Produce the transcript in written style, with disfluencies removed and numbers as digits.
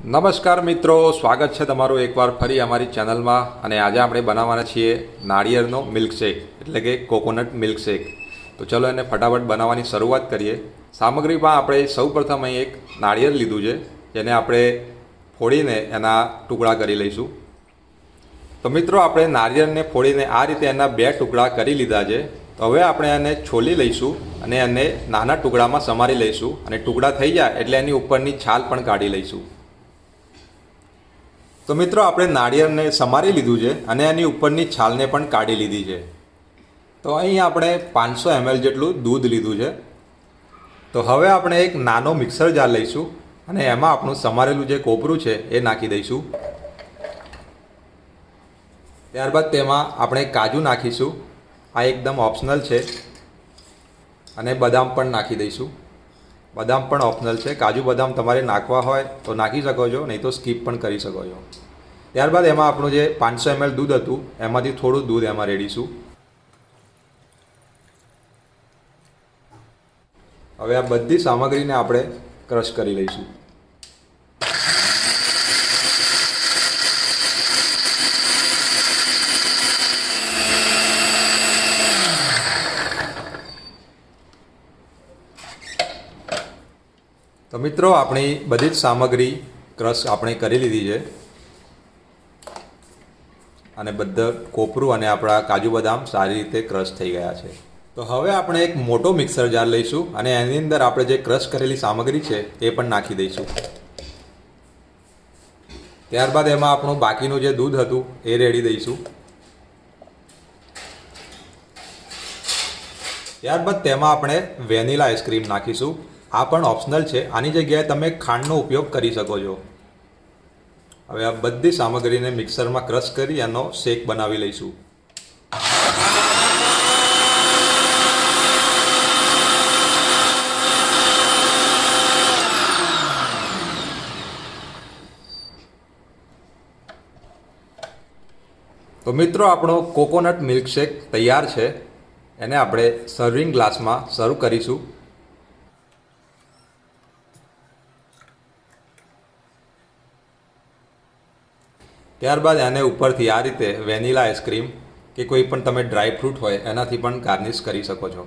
નમસ્કાર મિત્રો, સ્વાગત છે તમારું એકવાર ફરી અમારી ચેનલમાં. અને આજે આપણે બનાવવાના છીએ નાળિયેરનો મિલ્કશેક એટલે કે કોકોનટ મિલ્કશેક. તો ચલો એને ફટાફટ બનાવવાની શરૂઆત કરીએ. સામગ્રીમાં આપણે સૌપ્રથમ અહીં એક નાળિયેર લીધું છે, જેને આપણે ફોડીને એના ટુકડા કરી લઈશું. તો મિત્રો, આપણે નાળિયેરને ફોડીને આ રીતે એના 2 ટુકડા કરી લીધા છે. તો હવે આપણે એને છોલી લઈશું અને એને નાના ટુકડામાં સમારી લઈશું. અને ટુકડા થઈ જાય એટલે એની ઉપરની છાલ પણ કાઢી લઈશું. તો મિત્રો, આપણે નાળિયેરને સમારી લીધું છે અને એની ઉપરની છાલને પણ કાઢી લીધી છે. તો અહીં આપણે 500 ml જેટલું દૂધ લીધું છે. તો હવે આપણે એક નાનો મિક્સર જાર લઈશું અને એમાં આપણું સમારેલું જે કોપરું છે એ નાખી દઈશું. ત્યારબાદ તેમાં આપણે કાજુ નાખીશું. આ એકદમ ઓપ્શનલ છે. અને બદામ પણ નાખી દઈશું. બદામ પણ ઓપ્શનલ છે. કાજુ બદામ તમારે નાખવા હોય તો નાખી શકો છો, નહીં તો સ્કીપ પણ કરી શકો છો. ત્યારબાદ એમાં આપણું જે 500 ml દૂધ હતું એમાંથી થોડું દૂધ એમાં રેડીશું. હવે આ બધી સામગ્રીને આપણે ક્રશ કરી લઈશું. તો મિત્રો, આપણી બધી જ સામગ્રી ક્રશ આપણે કરી લીધી છે. અને બધા કોપરું અને આપણા કાજુ બદામ સારી રીતે ક્રશ થઈ ગયા છે. તો હવે આપણે એક મોટો મિક્સર જાર લઈશું અને એની અંદર આપણે જે ક્રશ કરેલી સામગ્રી છે એ પણ નાખી દઈશું. ત્યારબાદ એમાં આપણું બાકીનું જે દૂધ હતું એ રેડી દઈશું. ત્યારબાદ તેમાં આપણે વેનીલા આઈસ્ક્રીમ નાખીશું. આ પણ ઓપ્શનલ છે. આની જગ્યાએ તમે ખાંડનો ઉપયોગ કરી શકો છો. હવે આ બધી સામગ્રીને મિક્સરમાં ક્રશ કરી એનો શેક બનાવી લઈશું. તો મિત્રો, આપણો કોકોનટ મિલ્કશેક તૈયાર છે. એને આપણે સર્વિંગ ગ્લાસમાં સર્વ કરીશું. ત્યારબાદ એને ઉપરથી આ રીતે વેનીલા આઈસ્ક્રીમ કે કોઈ પણ તમે ડ્રાય ફ્રૂટ હોય એનાથી પણ ગાર્નિશ કરી શકો છો.